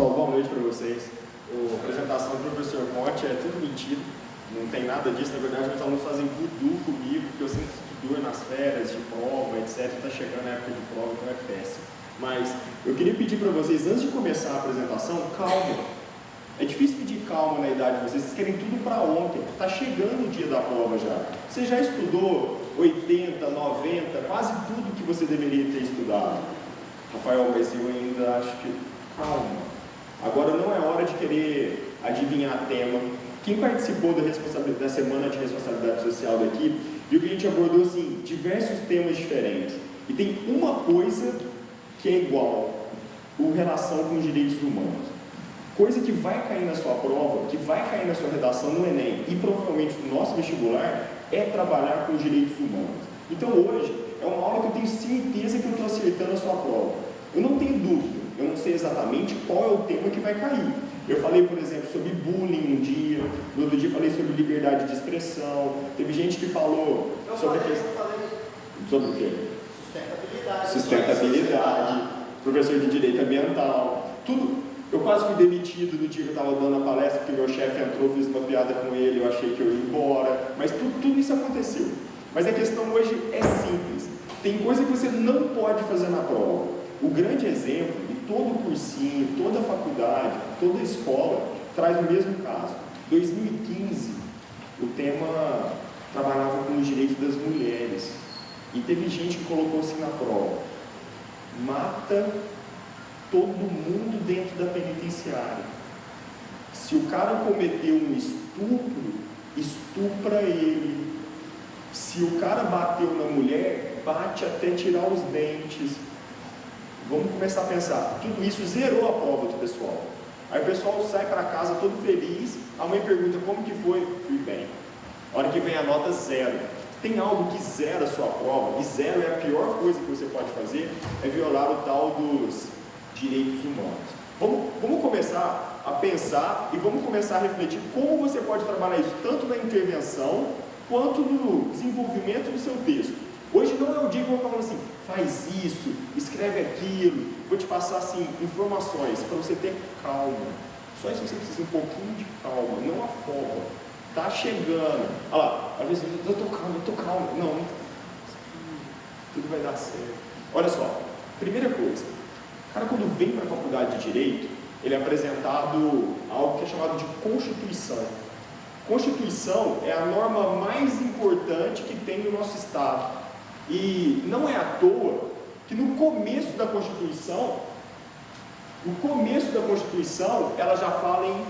Pessoal, boa noite para vocês. A apresentação do professor Monte é tudo mentira, não tem nada disso. Na verdade, meus alunos fazem voodoo comigo, porque eu sempre estudo nas férias, de prova, etc. Está chegando a época de prova, então é péssimo. Mas eu queria pedir para vocês, antes de começar a apresentação, calma. É difícil pedir calma na idade de vocês querem tudo para ontem. Está chegando o dia da prova já. Você já estudou 80, 90, quase tudo que você deveria ter estudado. Rafael, mas eu ainda acho que... Calma. Agora não é hora de querer adivinhar tema. Quem participou da semana de responsabilidade social daqui, viu que a gente abordou assim, diversos temas diferentes. E tem uma coisa que é igual, a relação com os direitos humanos. Coisa que vai cair na sua prova, que vai cair na sua redação no Enem e provavelmente no nosso vestibular, é trabalhar com os direitos humanos. Então hoje é uma aula que eu tenho certeza que eu estou acertando a sua prova. Eu não tenho dúvida, eu não sei exatamente qual é o tema que vai cair. Eu falei, por exemplo, sobre bullying um dia, no outro dia falei sobre liberdade de expressão, teve gente que falou sobre a questão... Sobre o quê? Sustentabilidade, professor de direito ambiental, tudo. Eu quase fui demitido no dia que eu estava dando a palestra, porque meu chefe entrou, fiz uma piada com ele, eu achei que eu ia embora, mas tudo isso aconteceu. Mas a questão hoje é simples, tem coisa que você não pode fazer na prova. O grande exemplo, e todo cursinho, toda faculdade, toda escola, traz o mesmo caso. 2015, o tema trabalhava com os direitos das mulheres, e teve gente que colocou assim na prova, mata todo mundo dentro da penitenciária. Se o cara cometeu um estupro, estupra ele. Se o cara bateu na mulher, bate até tirar os dentes. Vamos começar a pensar. Tudo isso zerou a prova do pessoal. Aí o pessoal sai para casa todo feliz, a mãe pergunta como que foi? Fui bem. A hora que vem a nota, 0. Tem algo que zera a sua prova, e 0 é a pior coisa que você pode fazer, é violar o tal dos direitos humanos. Vamos começar a pensar e vamos começar a refletir como você pode trabalhar isso, tanto na intervenção, quanto no desenvolvimento do seu texto. Hoje não é o dia que eu vou falar assim, faz isso, escreve aquilo, vou te passar assim, informações, para você ter calma. Só isso você precisa de um pouquinho de calma, não afoba. Tá chegando. Olha lá, às vezes eu tô calmo. Não, tudo vai dar certo. Olha só, primeira coisa, o cara quando vem para a faculdade de Direito, ele é apresentado algo que é chamado de Constituição. Constituição é a norma mais importante que tem no nosso Estado. E não é à toa que no começo da Constituição, ela já fala em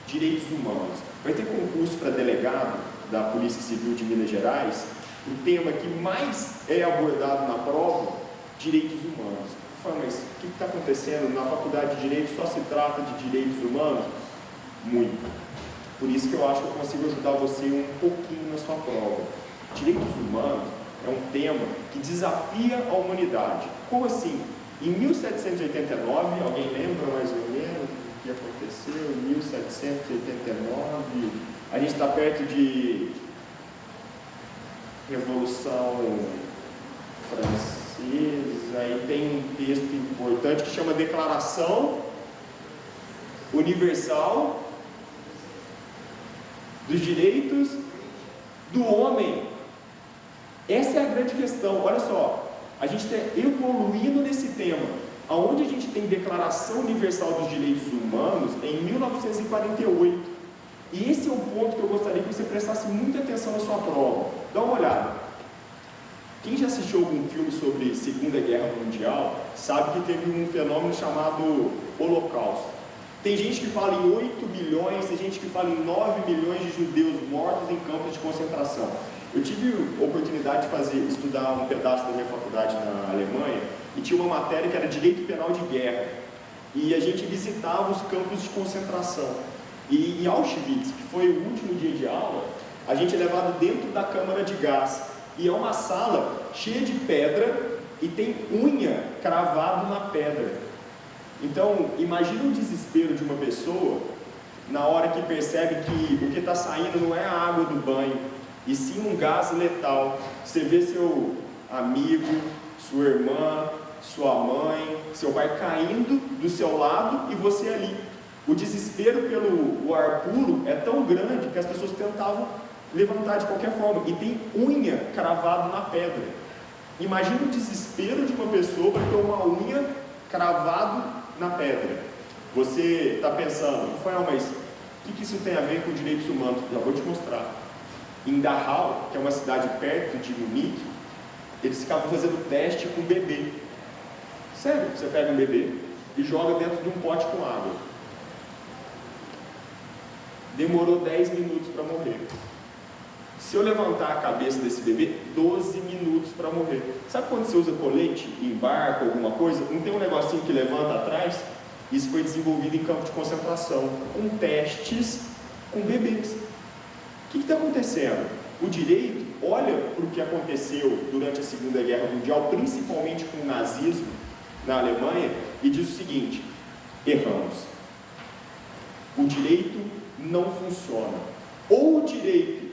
direitos humanos. Vai ter concurso para delegado da Polícia Civil de Minas Gerais, o tema que mais é abordado na prova, direitos humanos. Mas o que está acontecendo? Na faculdade de Direito só se trata de direitos humanos? Muito. Por isso que eu acho que eu consigo ajudar você um pouquinho na sua prova. Direitos humanos é um tema que desafia a humanidade. Como assim? Em 1789, alguém lembra mais ou menos o que aconteceu? Em 1789, a gente está perto de Revolução Francesa, e tem um texto importante que chama Declaração Universal dos Direitos do Homem. Essa é a grande questão. Olha só, a gente está evoluindo nesse tema. Aonde a gente tem Declaração Universal dos Direitos Humanos em 1948. E esse é o ponto que eu gostaria que você prestasse muita atenção na sua prova. Dá uma olhada. Quem já assistiu algum filme sobre Segunda Guerra Mundial sabe que teve um fenômeno chamado Holocausto. Tem gente que fala em 8 milhões, tem gente que fala em 9 milhões de judeus mortos em campos de concentração. Eu tive a oportunidade de estudar um pedaço da minha faculdade na Alemanha e tinha uma matéria que era Direito Penal de Guerra. E a gente visitava os campos de concentração. E em Auschwitz, que foi o último dia de aula, a gente é levado dentro da câmara de gás. E é uma sala cheia de pedra e tem unha cravada na pedra. Então, imagina o desespero de uma pessoa na hora que percebe que o que está saindo não é a água do banho, e sim um gás letal. Você vê seu amigo, sua irmã, sua mãe, seu pai caindo do seu lado e você ali. O desespero pelo ar puro é tão grande que as pessoas tentavam levantar de qualquer forma, e tem unha cravada na pedra. Imagina o desespero de uma pessoa para ter uma unha cravada na pedra. Você está pensando, Rafael, mas o que isso tem a ver com direitos humanos? Já vou te mostrar. Em Dachau, que é uma cidade perto de Munique, eles ficavam fazendo teste com bebê. Sério, você pega um bebê e joga dentro de um pote com água. Demorou 10 minutos para morrer. Se eu levantar a cabeça desse bebê, 12 minutos para morrer. Sabe quando você usa colete em barco, alguma coisa? Não tem um negocinho que levanta atrás? Isso foi desenvolvido em campo de concentração, com testes com bebês. O que está acontecendo? O direito olha para o que aconteceu durante a Segunda Guerra Mundial, principalmente com o nazismo na Alemanha, e diz o seguinte: erramos. O direito não funciona. Ou o direito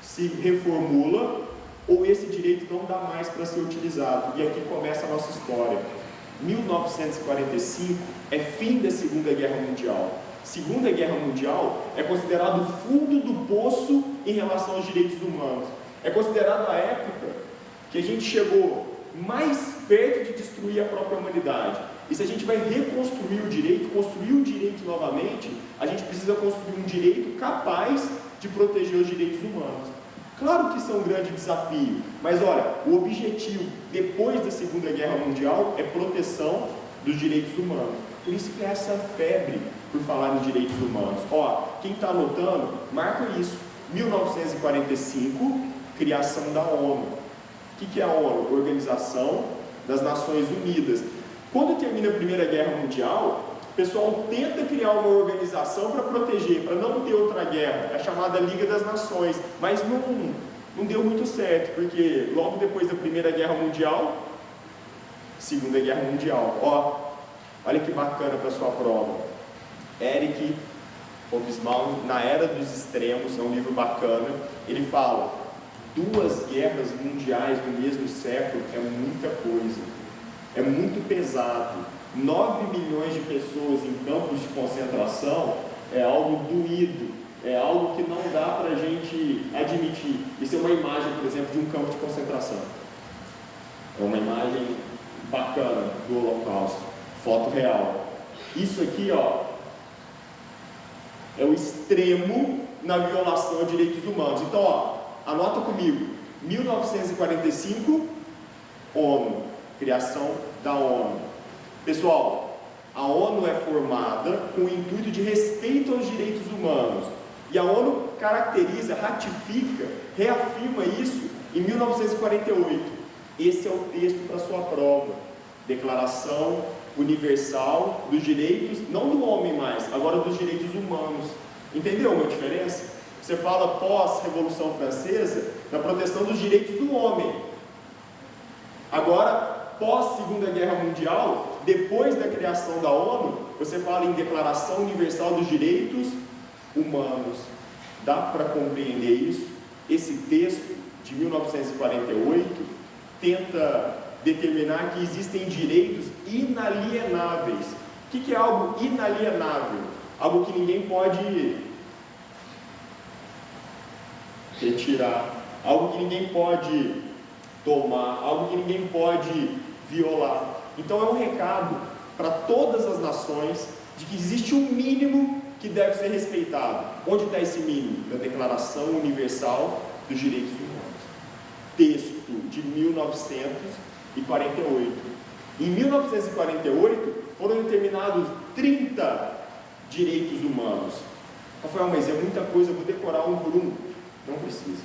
se reformula, ou esse direito não dá mais para ser utilizado. E aqui começa a nossa história. 1945 é fim da Segunda Guerra Mundial. Segunda Guerra Mundial é considerado o fundo do poço em relação aos direitos humanos. É considerado a época que a gente chegou mais perto de destruir a própria humanidade. E se a gente vai reconstruir o direito, construir o direito novamente, a gente precisa construir um direito capaz de proteger os direitos humanos. Claro que isso é um grande desafio, mas olha, o objetivo depois da Segunda Guerra Mundial é proteção dos direitos humanos. Por isso que é essa febre por falar em direitos humanos. Ó, quem está anotando, marca isso. 1945, criação da ONU. O que é a ONU? Organização das Nações Unidas. Quando termina a Primeira Guerra Mundial, o pessoal tenta criar uma organização para proteger, para não ter outra guerra, a chamada Liga das Nações, mas não deu muito certo, porque logo depois da Primeira Guerra Mundial, Segunda Guerra Mundial, ó, olha que bacana para a sua prova. Eric Hobsbawm, Na Era dos Extremos, é um livro bacana, ele fala: 2 guerras mundiais no mesmo século é muita coisa, é muito pesado. 9 milhões de pessoas em campos de concentração é algo doído, é algo que não dá para a gente admitir. Isso é uma imagem, por exemplo, de um campo de concentração. É uma imagem bacana do Holocausto, foto real. Isso aqui, ó, é o extremo na violação de direitos humanos. Então, ó, anota comigo: 1945, ONU, criação da ONU. Pessoal, a ONU é formada com o intuito de respeito aos direitos humanos. E a ONU caracteriza, ratifica, reafirma isso em 1948. Esse é o texto para sua prova. Declaração Universal dos Direitos, não do homem mais, agora dos direitos humanos. Entendeu uma diferença? Você fala pós-Revolução Francesa, na proteção dos direitos do homem. Agora, pós-Segunda Guerra Mundial, depois da criação da ONU, você fala em Declaração Universal dos Direitos Humanos. Dá para compreender isso? Esse texto de 1948 tenta determinar que existem direitos inalienáveis. O que é algo inalienável? Algo que ninguém pode retirar, algo que ninguém pode tomar, algo que ninguém pode violar. Então é um recado para todas as nações de que existe um mínimo que deve ser respeitado. Onde está esse mínimo? Na Declaração Universal dos Direitos Humanos. Texto de 1948. Em 1948 foram determinados 30 direitos humanos. Rafael, mas é muita coisa, eu vou decorar um por um. Não precisa.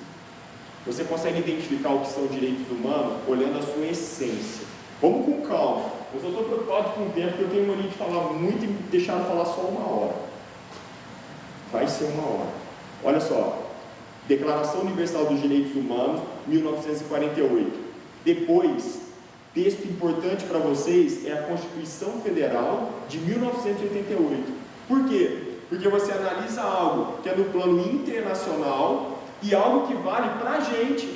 Você consegue identificar o que são direitos humanos olhando a sua essência. Vamos com calma. Eu só estou preocupado com o tempo, porque eu tenho mania de falar muito e deixar de falar só 1 hora. Vai ser 1 hora. Olha só. Declaração Universal dos Direitos Humanos, 1948. Depois, texto importante para vocês é a Constituição Federal de 1988. Por quê? Porque você analisa algo que é no plano internacional e algo que vale para a gente.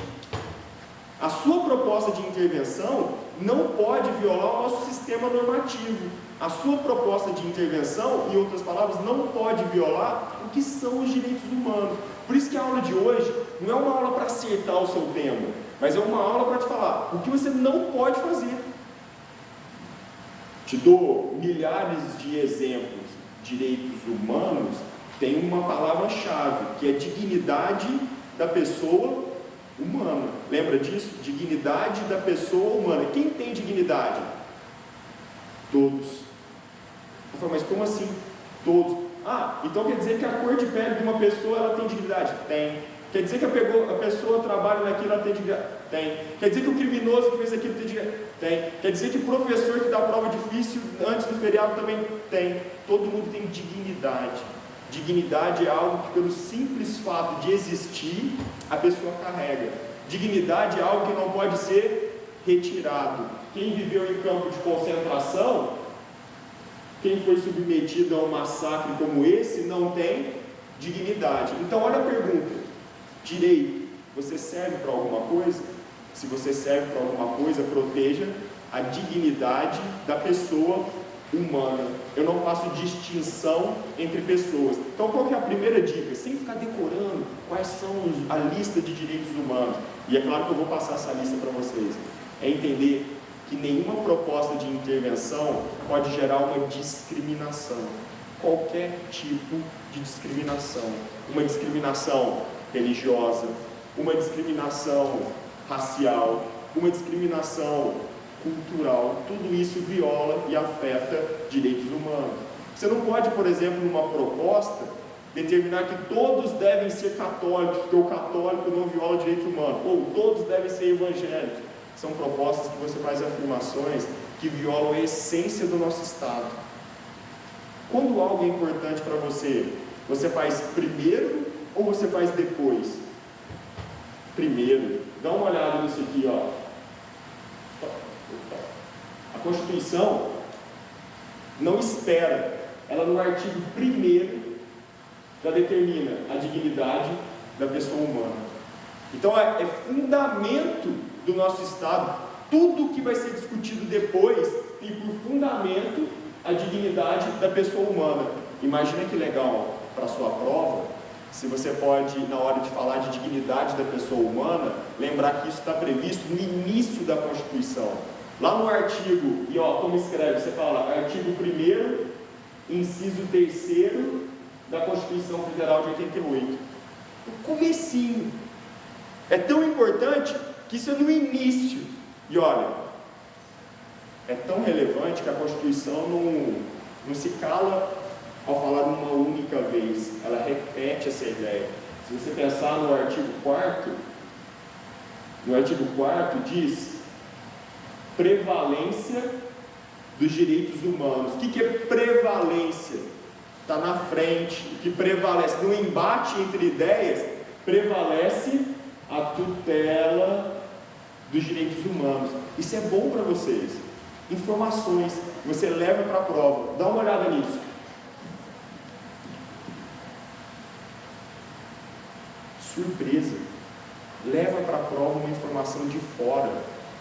A sua proposta de intervenção não pode violar o nosso sistema normativo. A sua proposta de intervenção, em outras palavras, não pode violar o que são os direitos humanos. Por isso que a aula de hoje não é uma aula para acertar o seu tema, mas é uma aula para te falar o que você não pode fazer. Te dou milhares de exemplos. Direitos humanos tem uma palavra-chave, que é dignidade da pessoa humana. Lembra disso? Dignidade da pessoa humana. Quem tem dignidade? Todos. Eu falo, mas como assim? Todos. Ah, então quer dizer que a cor de pele de uma pessoa ela tem dignidade? Tem. Quer dizer que a pessoa trabalha naquilo, ela tem dignidade? Tem. Quer dizer que o criminoso que fez aquilo tem dignidade? Tem. Quer dizer que o professor que dá prova difícil antes do feriado também tem. Todo mundo tem dignidade. Dignidade é algo que, pelo simples fato de existir, a pessoa carrega. Dignidade é algo que não pode ser retirado. Quem viveu em campo de concentração, quem foi submetido a um massacre como esse, não tem dignidade. Então, olha a pergunta: direito, você serve para alguma coisa? Se você serve para alguma coisa, proteja a dignidade da pessoa humana. Eu não faço distinção entre pessoas. Então, qual que é a primeira dica? Sem ficar decorando quais são a lista de direitos humanos, e é claro que eu vou passar essa lista para vocês, é entender que nenhuma proposta de intervenção pode gerar uma discriminação. Qualquer tipo de discriminação. Uma discriminação religiosa, uma discriminação racial, uma discriminação cultural, tudo isso viola e afeta direitos humanos. Você não pode, por exemplo, numa proposta, determinar que todos devem ser católicos, porque o católico não viola direitos humanos, ou todos devem ser evangélicos. São propostas que você faz afirmações que violam a essência do nosso Estado. Quando algo é importante para você, você faz primeiro ou você faz depois? Primeiro. Dá uma olhada nisso aqui, ó. A Constituição não espera, ela no artigo 1º já determina a dignidade da pessoa humana. Então é fundamento do nosso Estado. Tudo que vai ser discutido depois tem por fundamento a dignidade da pessoa humana. Imagina que legal para a sua prova, se você pode, na hora de falar de dignidade da pessoa humana, lembrar que isso está previsto no início da Constituição. Lá no artigo, e ó, como escreve, você fala artigo 1º, inciso 3º da Constituição Federal de 88. O comecinho. É tão importante que isso é no início. E olha, é tão relevante que a Constituição não se cala ao falar uma única vez. Ela repete essa ideia. Se você pensar no artigo 4º, diz prevalência dos direitos humanos. O que é prevalência? Está na frente. O que prevalece? No embate entre ideias, prevalece a tutela dos direitos humanos. Isso é bom para vocês. Informações que você leva para a prova. Dá uma olhada nisso. Surpresa. Leva para a prova uma informação de fora.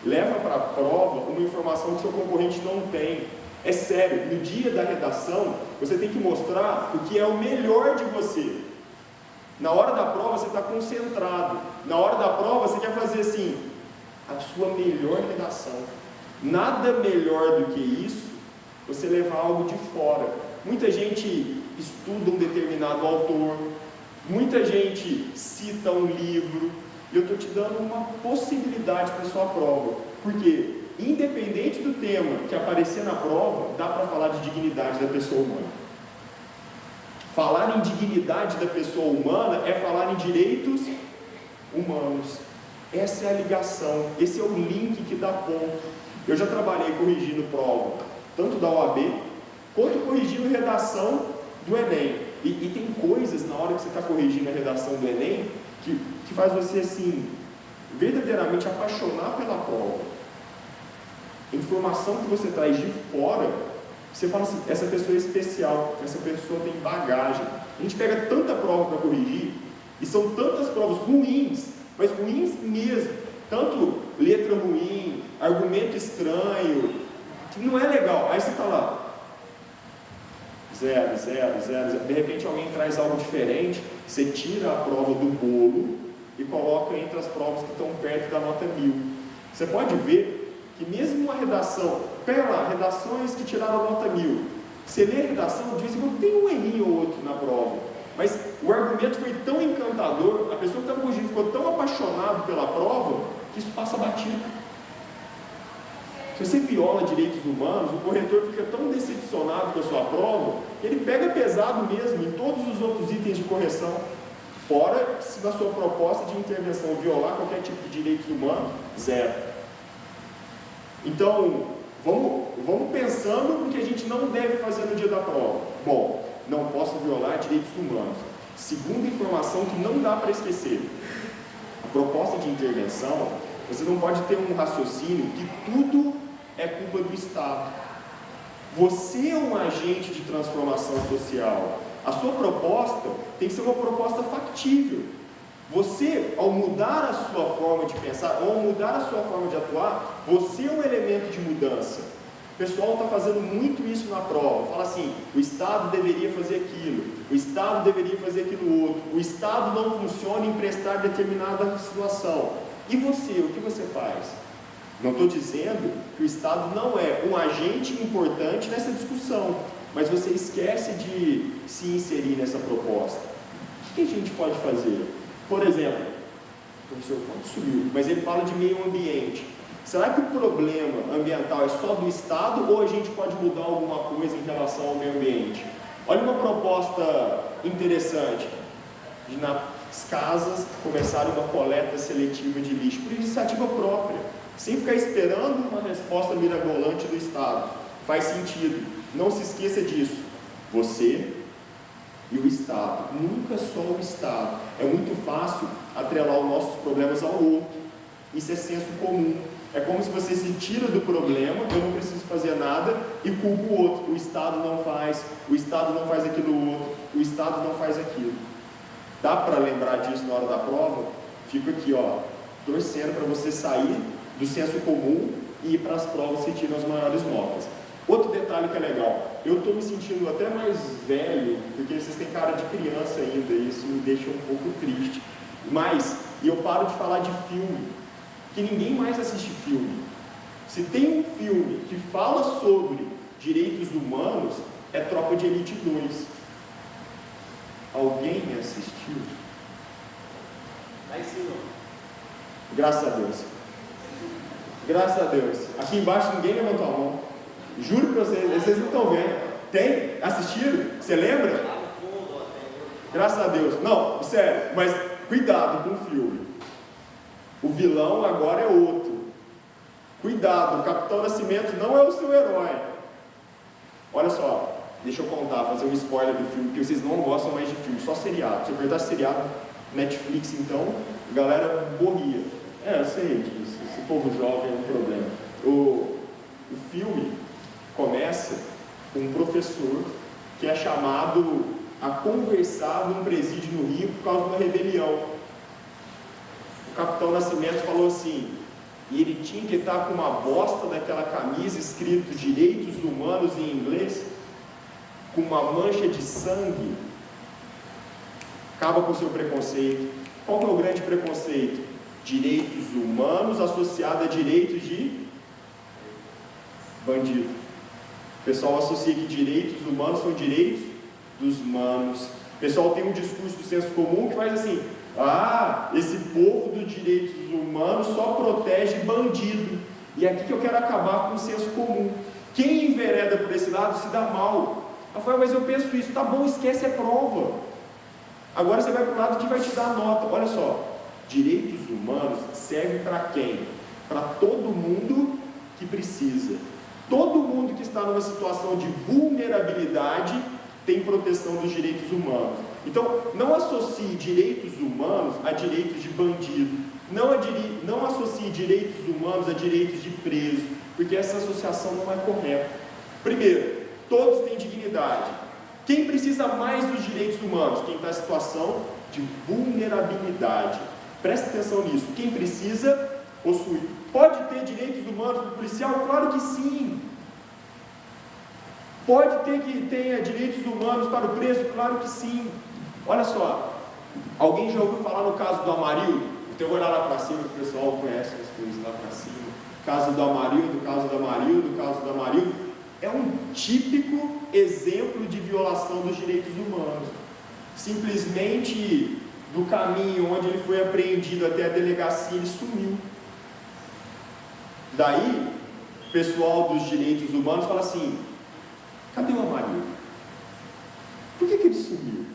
Leva para a prova uma informação que seu concorrente não tem. É sério, no dia da redação, você tem que mostrar o que é o melhor de você. Na hora da prova, você está concentrado. Na hora da prova, você quer fazer assim, a sua melhor redação. Nada melhor do que isso, você levar algo de fora. Muita gente estuda um determinado autor, muita gente cita um livro, e eu estou te dando uma possibilidade para a sua prova. Porque, independente do tema que aparecer na prova, dá para falar de dignidade da pessoa humana. Falar em dignidade da pessoa humana é falar em direitos humanos. Essa é a ligação, esse é o link que dá ponto. Eu já trabalhei corrigindo prova, tanto da OAB, quanto corrigindo redação do Enem. E tem coisas na hora que você está corrigindo a redação do Enem que faz você, assim, verdadeiramente apaixonar pela prova. Informação que você traz de fora, você fala assim, essa pessoa é especial, essa pessoa tem bagagem. A gente pega tanta prova para corrigir, e são tantas provas ruins, mas ruins mesmo, tanto letra ruim, argumento estranho, que não é legal. Aí você está lá, 0, 0, 0, de repente alguém traz algo diferente, você tira a prova do bolo e coloca entre as provas que estão perto da nota 1000. Você pode ver que mesmo uma redação, pega lá, redações que tiraram a nota 1000, você lê a redação, de vez em quando tem um errinho ou outro na prova, mas o argumento foi tão encantador, a pessoa que estava corrigindo ficou tão apaixonado pela prova, que isso passa batido. Se você viola direitos humanos, o corretor fica tão decepcionado com a sua prova, que ele pega pesado mesmo em todos os outros itens de correção. Fora, se na sua proposta de intervenção violar qualquer tipo de direitos humanos, 0. Então, vamos pensando no que a gente não deve fazer no dia da prova. Bom, não posso violar direitos humanos. Segunda informação que não dá para esquecer. A proposta de intervenção, você não pode ter um raciocínio que tudo é culpa do Estado. Você é um agente de transformação social. A sua proposta tem que ser uma proposta factível. Você, ao mudar a sua forma de pensar, ou ao mudar a sua forma de atuar, você é um elemento de mudança. O pessoal está fazendo muito isso na prova. Fala assim, o Estado deveria fazer aquilo, o Estado deveria fazer aquilo outro, o Estado não funciona em prestar determinada situação. E você, o que você faz? Não estou dizendo que o Estado não é um agente importante nessa discussão, mas você esquece de se inserir nessa proposta. O que a gente pode fazer? Por exemplo, o professor sumiu, mas ele fala de meio ambiente. Será que o problema ambiental é só do Estado ou a gente pode mudar alguma coisa em relação ao meio ambiente? Olha uma proposta interessante, de nas casas começarem uma coleta seletiva de lixo, por iniciativa própria, sem ficar esperando uma resposta mirabolante do Estado. Faz sentido, não se esqueça disso, você e o Estado, nunca só o Estado. É muito fácil atrelar os nossos problemas ao outro, isso é senso comum. É como se você se tira do problema, eu não preciso fazer nada, e culpa o outro. O Estado não faz, o Estado não faz aquilo outro, o Estado não faz aquilo. Dá para lembrar disso na hora da prova? Fico aqui, ó, torcendo para você sair do senso comum e ir para as provas que tiram as maiores notas. Outro detalhe que é legal, eu estou me sentindo até mais velho, porque vocês têm cara de criança ainda, e isso me deixa um pouco triste. Mas, e eu paro de falar de filme, que ninguém mais assiste filme. Se tem um filme que fala sobre direitos humanos, é Tropa de Elite 2. Alguém assistiu? Graças a Deus. Graças a Deus. Aqui embaixo ninguém levantou a mão. Juro para vocês não estão vendo. Tem? Assistiram? Você lembra? Graças a Deus. Não, sério, mas cuidado com o filme. O vilão agora é outro. Cuidado, o Capitão Nascimento não é o seu herói. Olha só, deixa eu contar, fazer um spoiler do filme, porque vocês não gostam mais de filme, só seriado. Se eu perguntasse seriado, Netflix, então, a galera morria. Eu sei disso, esse povo jovem é um problema. O filme começa com um professor que é chamado a conversar num presídio no Rio por causa de uma rebelião. O Capitão Nascimento falou assim, e ele tinha que estar com uma bosta daquela camisa escrito direitos humanos em inglês, com uma mancha de sangue. Acaba com o seu preconceito. Qual que é o grande preconceito? Direitos humanos associado a direitos de bandido. O pessoal associa que direitos humanos são direitos dos manos. O pessoal tem um discurso do senso comum que faz assim, esse povo dos direitos humanos só protege bandido. E é aqui que eu quero acabar com o senso comum. Quem envereda por esse lado se dá mal. Rafael, mas eu penso isso, tá bom, esquece a prova. Agora você vai para o lado que vai te dar a nota. Olha só, direitos humanos servem para quem? Para todo mundo que precisa. Todo mundo que está numa situação de vulnerabilidade tem proteção dos direitos humanos. Então, não associe direitos humanos a direitos de bandido. Não associe direitos humanos a direitos de preso, porque essa associação não é correta. Primeiro, todos têm dignidade. Quem precisa mais dos direitos humanos? Quem está em situação de vulnerabilidade. Preste atenção nisso. Quem precisa possui. Pode ter direitos humanos para o policial? Claro que sim. Pode ter que tenha direitos humanos para o preso? Claro que sim. Olha só, alguém já ouviu falar no caso do Amarildo? Então eu vou olhar lá para cima, o pessoal conhece as coisas lá para cima. Caso do Amarildo, caso do Amarildo, caso do Amarildo. É um típico exemplo de violação dos direitos humanos. Simplesmente do caminho onde ele foi apreendido até a delegacia, ele sumiu. Daí, o pessoal dos direitos humanos fala assim: cadê o Amarildo? Por que ele sumiu?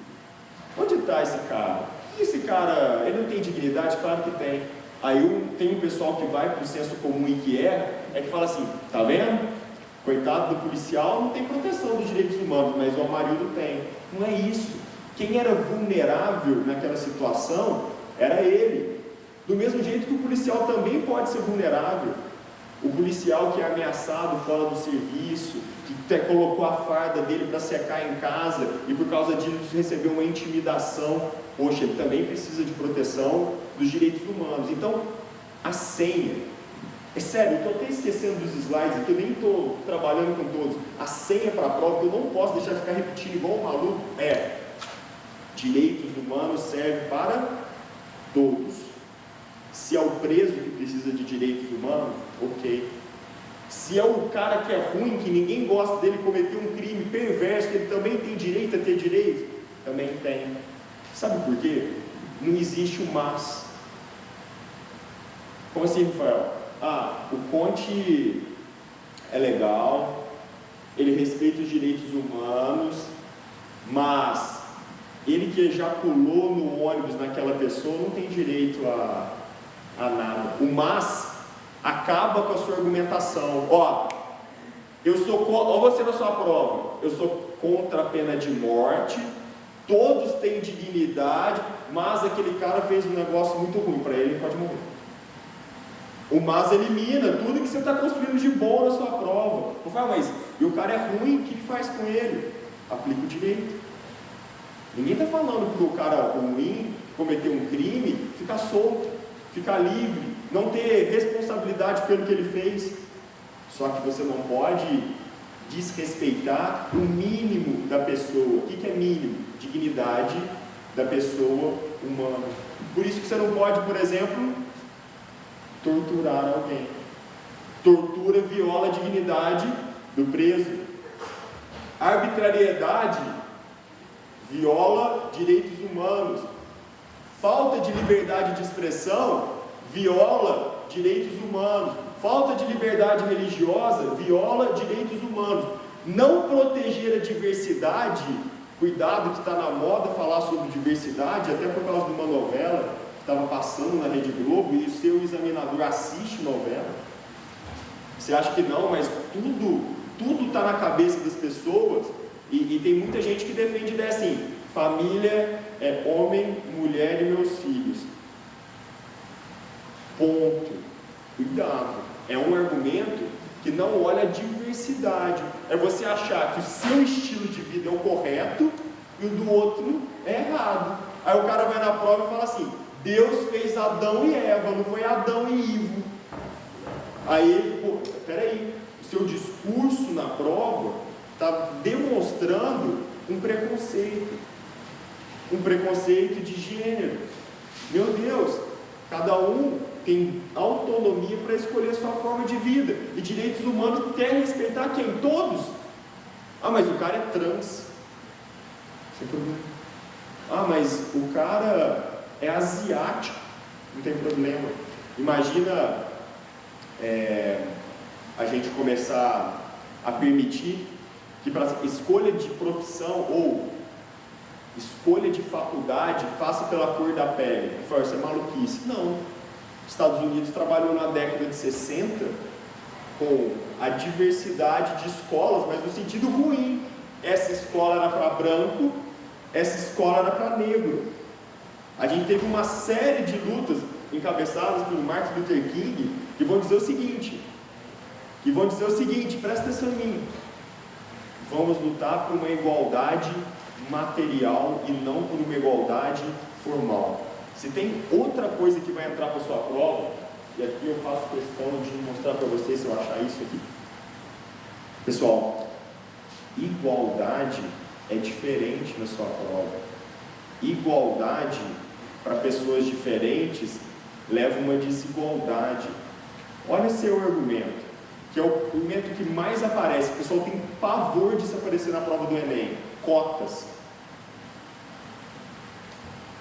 Onde está esse cara? Esse cara, ele não tem dignidade? Claro que tem. Aí tem um pessoal que vai para o senso comum e que que fala assim: tá vendo? Coitado do policial, não tem proteção dos direitos humanos, mas o Amarildo tem. Não é isso. Quem era vulnerável naquela situação era ele. Do mesmo jeito que o policial também pode ser vulnerável. O policial que é ameaçado fora do serviço, que até colocou a farda dele para secar em casa e por causa disso recebeu uma intimidação, poxa, ele também precisa de proteção dos direitos humanos. Então, a senha, é sério, eu estou até esquecendo dos slides aqui, eu nem estou trabalhando com todos. A senha para a prova, que eu não posso deixar de ficar repetindo igual um maluco, direitos humanos serve para todos. Se é o preso que precisa de direitos humanos, ok. Se é o cara que é ruim, que ninguém gosta dele, cometeu um crime perverso, ele também tem direito a ter direitos? Também tem. Sabe por quê? Não existe o mas. Como assim, Rafael? O Conte é legal, ele respeita os direitos humanos, mas ele que ejaculou no ônibus naquela pessoa não tem direito a nada. O mas acaba com a sua argumentação. Eu sou você na sua prova, eu sou contra a pena de morte, todos têm dignidade, mas aquele cara fez um negócio muito ruim, para ele pode morrer. O mas elimina tudo que você está construindo de bom na sua prova. Eu falo, mas e o cara é ruim, o que faz com ele? Aplica o direito. Ninguém está falando para o cara ruim, que cometeu um crime, ficar solto, ficar livre, não ter responsabilidade pelo que ele fez. Só que você não pode desrespeitar o mínimo da pessoa. O que é mínimo? Dignidade da pessoa humana. Por isso que você não pode, por exemplo, torturar alguém. Tortura viola a dignidade do preso. Arbitrariedade viola direitos humanos. Falta de liberdade de expressão viola direitos humanos. Falta de liberdade religiosa viola direitos humanos. Não proteger a diversidade, cuidado que está na moda falar sobre diversidade, até por causa de uma novela que estava passando na Rede Globo e o seu examinador assiste novela. Você acha que não, mas tudo está na cabeça das pessoas e tem muita gente que defende ideia assim: família é homem, mulher e meus filhos. Ponto. Cuidado. É um argumento que não olha a diversidade. É você achar que o seu estilo de vida é o correto e o do outro é errado. Aí o cara vai na prova e fala assim: Deus fez Adão e Eva, não foi Adão e Ivo. Aí, peraí, o seu discurso na prova está demonstrando um preconceito de gênero. Meu Deus, cada um tem autonomia para escolher a sua forma de vida, e direitos humanos querem respeitar quem? Todos. Mas o cara é trans, sem problema. Mas o cara é asiático, não tem problema. Imagina a gente começar a permitir que para escolha de profissão ou escolha de faculdade faça pela cor da pele. Isso é maluquice. Não. Estados Unidos trabalhou na década de 60 com a diversidade de escolas, mas no sentido ruim. Essa escola era para branco, essa escola era para negro. A gente teve uma série de lutas encabeçadas por Martin Luther King que vão dizer o seguinte, presta atenção em mim: vamos lutar por uma igualdade material e não por uma igualdade formal. Se tem outra coisa que vai entrar para a sua prova, E aqui eu faço questão de mostrar para vocês se eu achar isso aqui. Pessoal, igualdade é diferente na sua prova. Igualdade para pessoas diferentes leva uma desigualdade. Olha seu argumento, que é o argumento que mais aparece. O pessoal tem pavor de se aparecer na prova do Enem. Cotas.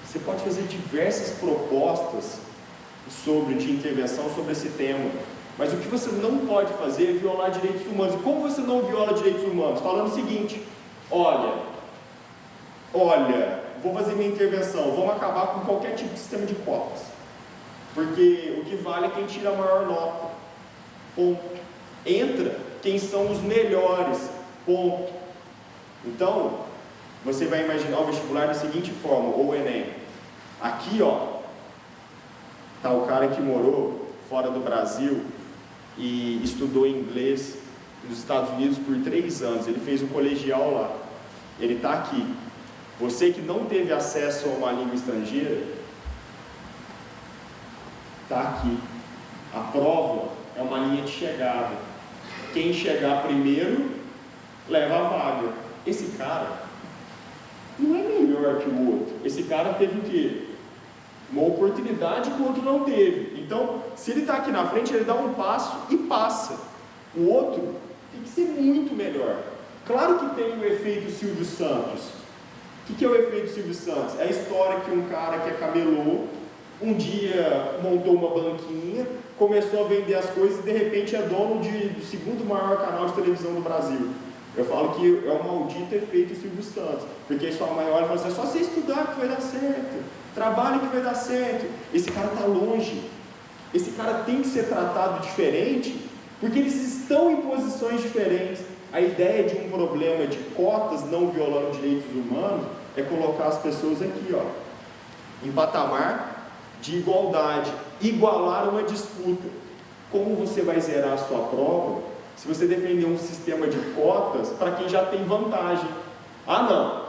Você pode fazer diversas propostas de intervenção sobre esse tema, mas o que você não pode fazer é violar direitos humanos. E como você não viola direitos humanos? Falando o seguinte: olha, vou fazer minha intervenção, vamos acabar com qualquer tipo de sistema de cotas, porque o que vale é quem tira a maior nota, ponto. Entra quem são os melhores, ponto. Então, você vai imaginar o vestibular da seguinte forma, ou o Enem. Aqui, tá o cara que morou fora do Brasil e estudou inglês nos Estados Unidos por 3 anos. Ele fez um colegial lá. Ele está aqui. Você que não teve acesso a uma língua estrangeira, está aqui. A prova é uma linha de chegada. Quem chegar primeiro, leva a vaga. Esse cara não é melhor que o outro. Esse cara teve o quê? Uma oportunidade que o outro não teve. Então, se ele está aqui na frente, ele dá um passo e passa. O outro tem que ser muito melhor. Claro que tem o efeito Silvio Santos. O que é o efeito Silvio Santos? É a história que um cara que é camelô, um dia montou uma banquinha, começou a vender as coisas e de repente é dono do segundo maior canal de televisão do Brasil. Eu falo que é o maldito efeito Silvio Santos, porque sua mãe olha e fala assim: é só você estudar que vai dar certo, trabalhe que vai dar certo. Esse cara está longe, esse cara tem que ser tratado diferente, porque eles estão em posições diferentes. A ideia de um problema de cotas não violando direitos humanos é colocar as pessoas aqui, em patamar de igualdade, igualar uma disputa. Como você vai zerar a sua prova se você defender um sistema de cotas para quem já tem vantagem? Ah, não,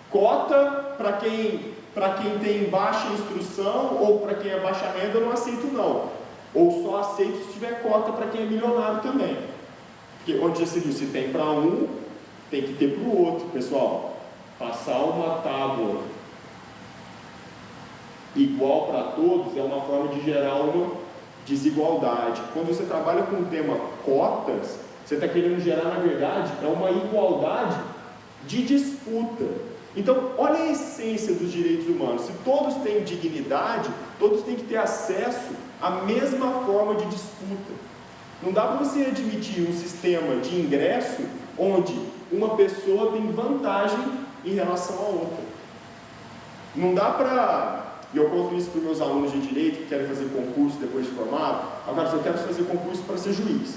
cota para quem tem baixa instrução ou para quem é baixa renda, eu não aceito não. Ou só aceito se tiver cota para quem é milionário também. Porque onde já se viu, se tem para um, tem que ter para o outro, pessoal. Passar uma tábua igual para todos é uma forma de gerar uma desigualdade. Quando você trabalha com o tema cotas, você está querendo gerar, na verdade, uma igualdade de disputa. Então, olha a essência dos direitos humanos. Se todos têm dignidade, todos têm que ter acesso à mesma forma de disputa. Não dá para você admitir um sistema de ingresso onde uma pessoa tem vantagem em relação à outra. Não dá para... E eu conto isso para os meus alunos de direito que querem fazer concurso depois de formado. Agora, se eu quero fazer concurso para ser juiz.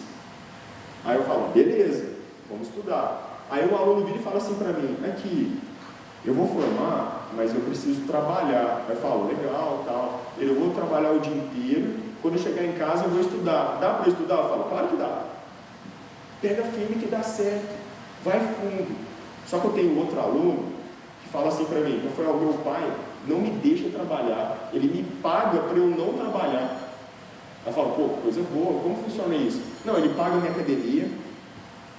Aí eu falo: beleza, vamos estudar. Aí um aluno vira e fala assim para mim: aqui, eu vou formar, mas eu preciso trabalhar. Aí eu falo: legal, tal. Eu vou trabalhar o dia inteiro, quando eu chegar em casa eu vou estudar. Dá para estudar? Eu falo: claro que dá. Pega firme que dá certo, vai fundo. Só que eu tenho outro aluno que fala assim para mim: Rafael, meu pai não me deixa trabalhar, ele me paga para eu não trabalhar. Aí eu falo: pô, coisa boa, como funciona isso? Não, ele paga a minha academia,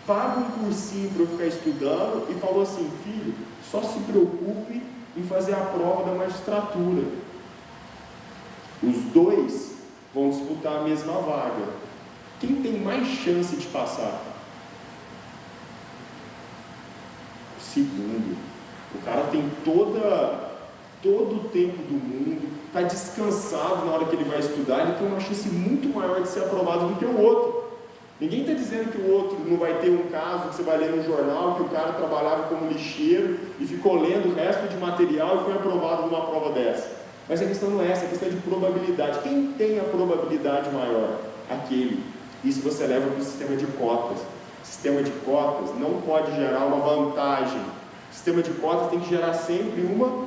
paga um cursinho para eu ficar estudando e falou assim: filho, só se preocupe em fazer a prova da magistratura. Os dois vão disputar a mesma vaga. Quem tem mais chance de passar? O segundo. O cara tem todo o tempo do mundo, está descansado na hora que ele vai estudar, ele tem uma chance muito maior de ser aprovado do que o outro. Ninguém está dizendo que o outro não vai ter um caso que você vai ler no jornal, que o cara trabalhava como lixeiro e ficou lendo o resto de material e foi aprovado numa prova dessa. Mas a questão não é essa, a questão é de probabilidade. Quem tem a probabilidade maior? Aquele. Isso você leva para o sistema de cotas. O sistema de cotas não pode gerar uma vantagem. O sistema de cotas tem que gerar sempre uma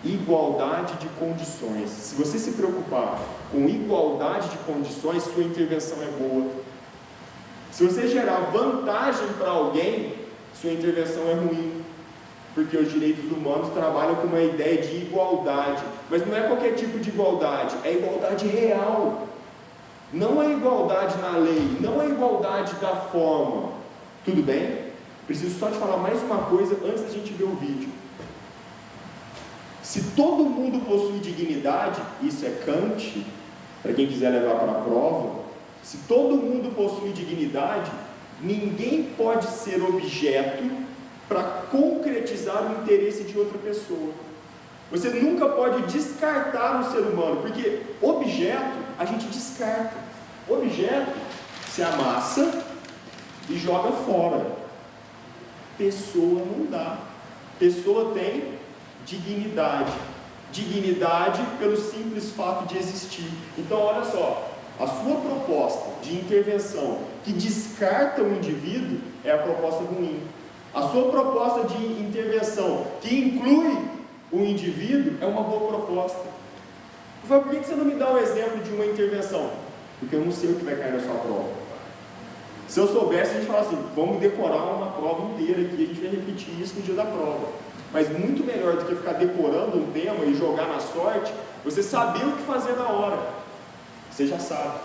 igualdade de condições. Se você se preocupar com igualdade de condições, sua intervenção é boa. Se você gerar vantagem para alguém, sua intervenção é ruim. Porque os direitos humanos trabalham com uma ideia de igualdade. Mas não é qualquer tipo de igualdade, é igualdade real. Não é igualdade na lei, não é igualdade da forma. Tudo bem? Preciso só te falar mais uma coisa antes da gente ver o vídeo. Se todo mundo possui dignidade, isso é Kant, para quem quiser levar para a prova, se todo mundo possui dignidade, ninguém pode ser objeto para concretizar o interesse de outra pessoa. Você nunca pode descartar um ser humano, porque objeto a gente descarta. Objeto se amassa e joga fora. Pessoa não dá. Pessoa tem dignidade. Dignidade pelo simples fato de existir. Então, olha só, a sua proposta de intervenção que descarta o indivíduo é a proposta ruim. A sua proposta de intervenção que inclui o indivíduo é uma boa proposta. Eu falo, por que você não me dá um exemplo de uma intervenção? Porque eu não sei o que vai cair na sua prova. Se eu soubesse, a gente fala assim, vamos decorar uma prova inteira aqui, a gente vai repetir isso no dia da prova. Mas muito melhor do que ficar decorando um tema e jogar na sorte, você saber o que fazer na hora. Você já sabe.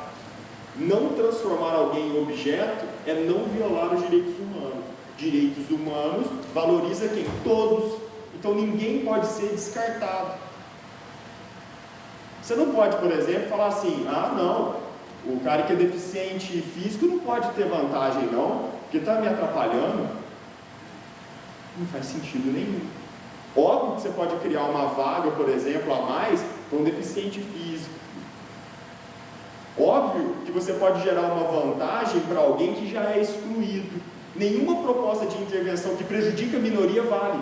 Não transformar alguém em objeto é não violar os direitos humanos. Direitos humanos valoriza quem? Todos. Então ninguém pode ser descartado. Você não pode, por exemplo, falar assim, ah não, o cara que é deficiente físico não pode ter vantagem não, porque está me atrapalhando. Não faz sentido nenhum. Óbvio que você pode criar uma vaga, por exemplo, a mais para um deficiente físico. Óbvio que você pode gerar uma vantagem para alguém que já é excluído. Nenhuma proposta de intervenção que prejudica a minoria vale.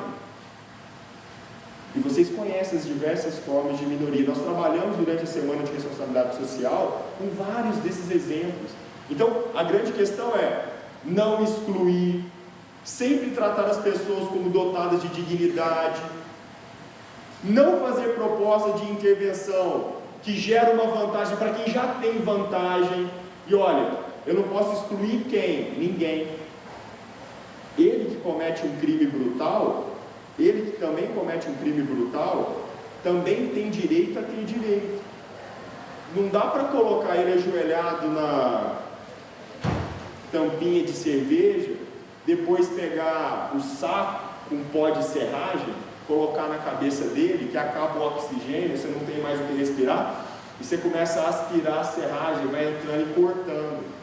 E vocês conhecem as diversas formas de minoria. Nós trabalhamos durante a Semana de Responsabilidade Social com vários desses exemplos. Então, a grande questão é não excluir, sempre tratar as pessoas como dotadas de dignidade, não fazer proposta de intervenção que gera uma vantagem para quem já tem vantagem. E olha, eu não posso excluir quem? Ninguém. Ele que comete um crime brutal, ele que também comete um crime brutal, também tem direito a ter direito. Não dá para colocar ele ajoelhado na tampinha de cerveja, depois pegar o saco com pó de serragem, colocar na cabeça dele, que acaba o oxigênio, você não tem mais o que respirar, e você começa a aspirar a serragem, vai entrando e cortando.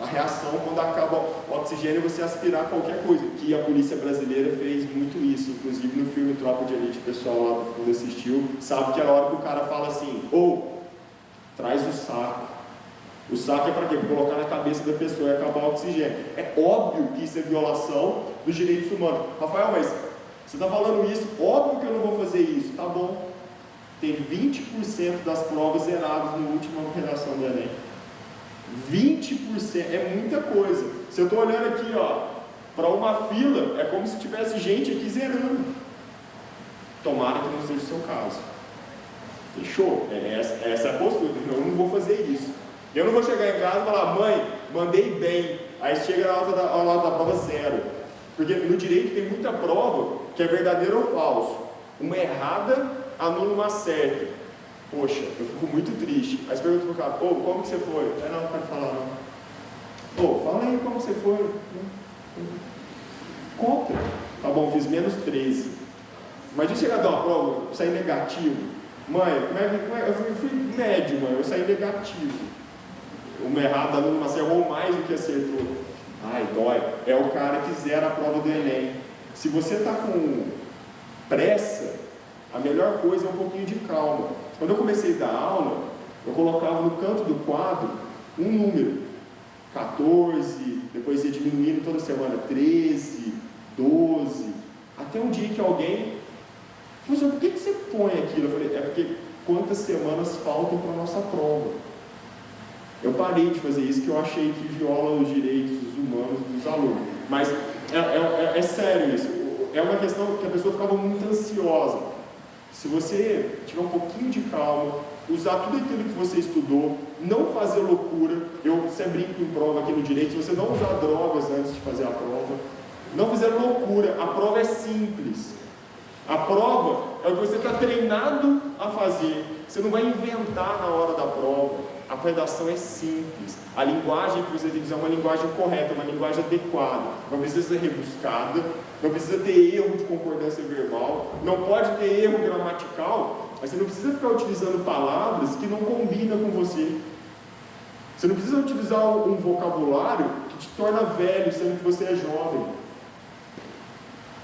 A reação, quando acaba o oxigênio, você aspirar qualquer coisa, que a polícia brasileira fez muito isso, inclusive no filme Tropa de Elite, o pessoal lá do fundo assistiu, sabe que é a hora que o cara fala assim, traz o saco. O saco é para quê? Para colocar na cabeça da pessoa e acabar o oxigênio. É óbvio que isso é violação dos direitos humanos. Rafael, mas você está falando isso, óbvio que eu não vou fazer isso. Tá bom. Tem 20% das provas zeradas na última redação do Enem. 20% é muita coisa. Se eu estou olhando aqui, para uma fila, é como se tivesse gente aqui zerando. Tomara que não seja o seu caso. Fechou? Essa é a postura. Eu não vou fazer isso. Eu não vou chegar em casa e falar, mãe, mandei bem. Aí chega na hora da prova zero. Porque no direito tem muita prova que é verdadeiro ou falso. Uma errada anula uma certa. Poxa, eu fico muito triste. Aí você pergunta pro cara, como que você foi? Não quero falar não. Fala aí como você foi. Conta. Tá bom, fiz menos 13. Imagina chegar a dar uma prova, sair negativo. Mãe, eu fui médio, mãe, eu saí negativo. Uma errada anula uma certa, errou mais do que acertou. Ai, dói. É o cara que zera a prova do Enem. Se você está com pressa, a melhor coisa é um pouquinho de calma. Quando eu comecei a dar aula, eu colocava no canto do quadro um número. 14, depois ia diminuindo toda semana, 13, 12, até um dia que alguém falou assim, por que você põe aquilo? Eu falei, é porque quantas semanas faltam para a nossa prova. Eu parei de fazer isso, que eu achei que viola os direitos humanos dos alunos. Mas é sério isso. É uma questão que a pessoa ficava muito ansiosa. Se você tiver um pouquinho de calma, usar tudo aquilo que você estudou, não fazer loucura, eu sempre brinco em prova aqui no direito, se você não usar drogas antes de fazer a prova, não fazer loucura, a prova é simples. A prova, é o que você está treinado a fazer. Você não vai inventar na hora da prova. A redação é simples. A linguagem que você tem que usar é uma linguagem correta, uma linguagem adequada. Não precisa ser rebuscada, não precisa ter erro de concordância verbal, não pode ter erro gramatical, mas você não precisa ficar utilizando palavras que não combinam com você. Você não precisa utilizar um vocabulário que te torna velho, sendo que você é jovem.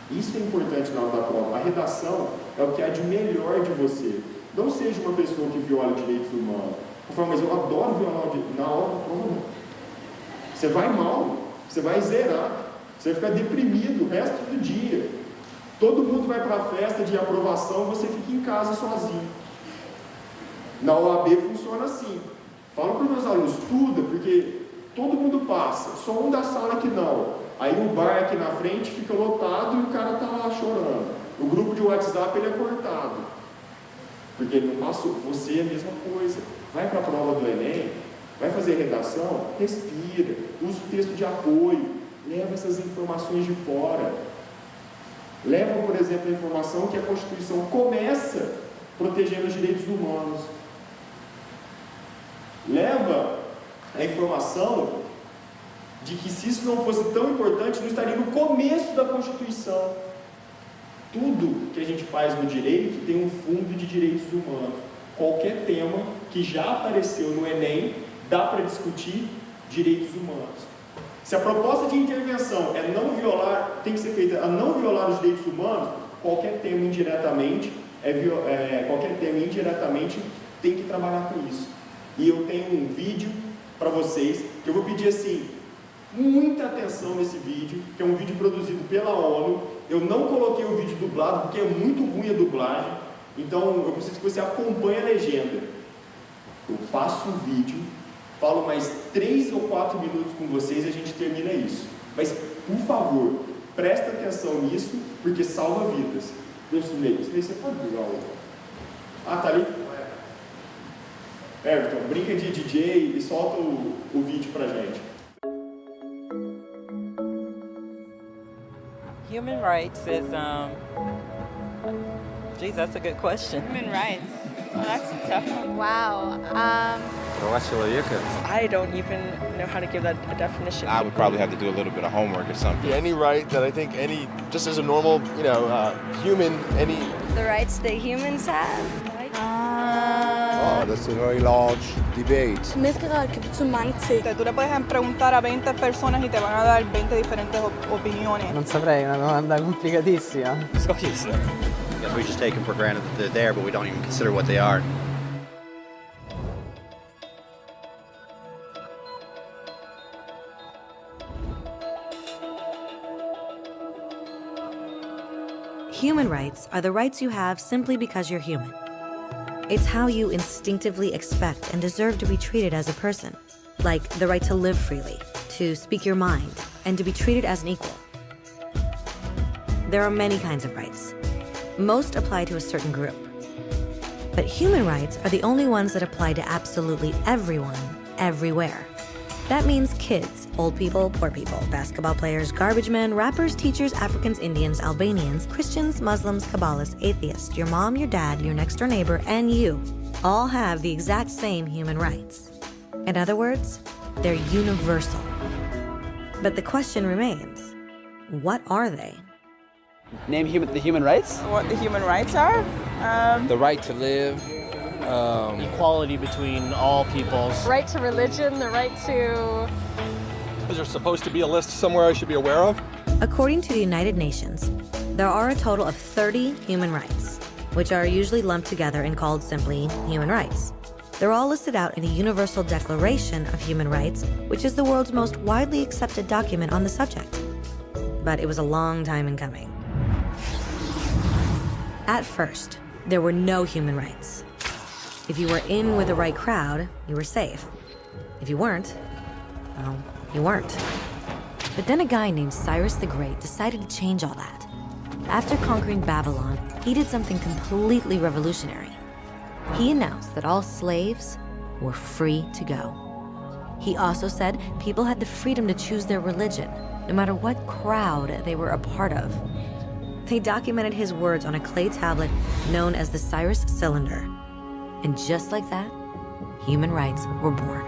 Isso é importante na hora da prova. A redação é o que há de melhor de você. Não seja uma pessoa que viola direitos humanos. Eu falo, mas eu adoro violar na hora da prova, não. Você vai mal, você vai zerar, você vai ficar deprimido o resto do dia. Todo mundo vai para a festa de aprovação, você fica em casa sozinho. Na OAB funciona assim. Falo para os meus alunos, estuda, porque todo mundo passa, só um da sala que não. Aí o bar aqui na frente fica lotado e o cara está lá chorando. O grupo de WhatsApp ele é cortado, porque ele não passou. Você é a mesma coisa. Vai para a prova do Enem, vai fazer redação, respira, usa o texto de apoio, leva essas informações de fora. Leva, por exemplo, a informação que a Constituição começa protegendo os direitos humanos. Leva a informação de que se isso não fosse tão importante, não estaria no começo da Constituição. Tudo que a gente faz no direito tem um fundo de direitos humanos. Qualquer tema que já apareceu no Enem, dá para discutir direitos humanos. Se a proposta de intervenção é não violar, tem que ser feita a não violar os direitos humanos, qualquer tema indiretamente tem que trabalhar com isso. E eu tenho um vídeo para vocês, que eu vou pedir assim, muita atenção nesse vídeo, que é um vídeo produzido pela ONU. Eu não coloquei o vídeo dublado, porque é muito ruim a dublagem, então eu preciso que você acompanhe a legenda. Eu passo o vídeo, falo mais 3 ou 4 minutos com vocês e a gente termina isso. Mas, por favor, presta atenção nisso, porque salva vidas. Isso daí você pode ligar o... Ah, tá ali? Everton, brinca de DJ e solta o vídeo pra gente. Human rights is, geez, that's a good question. Human rights. Well, that's a tough one. Wow. I don't even know how to give that a definition. I would probably have to do a little bit of homework or something. Any right that I think just as a normal, human, The rights that humans have? That's a very large debate. Menneskerettigheder kan betyde mange ting. Tú le puedes preguntar a 20 personas y te van a dar 20 diferentes opiniones. Non saprei, una domanda complicatissima. Guess we just take them for granted that they're there, but we don't even consider what they are. Human rights are the rights you have simply because you're human. It's how you instinctively expect and deserve to be treated as a person, like the right to live freely, to speak your mind, and to be treated as an equal. There are many kinds of rights. Most apply to a certain group. But human rights are the only ones that apply to absolutely everyone, everywhere. That means kids, old people, poor people, basketball players, garbage men, rappers, teachers, Africans, Indians, Albanians, Christians, Muslims, Kabbalists, atheists, your mom, your dad, your next door neighbor, and you all have the exact same human rights. In other words, they're universal. But the question remains, what are they? Name the human rights? What the human rights are? The right to live. Equality between all peoples. Right to religion, the right to... Is there supposed to be a list somewhere I should be aware of? According to the United Nations, there are a total of 30 human rights, which are usually lumped together and called simply human rights. They're all listed out in the Universal Declaration of Human Rights, which is the world's most widely accepted document on the subject. But it was a long time in coming. At first, there were no human rights. If you were in with the right crowd, you were safe. If you weren't, well, you weren't. But then a guy named Cyrus the Great decided to change all that. After conquering Babylon, he did something completely revolutionary. He announced that all slaves were free to go. He also said people had the freedom to choose their religion, no matter what crowd they were a part of. They documented his words on a clay tablet known as the Cyrus Cylinder. And just like that, human rights were born.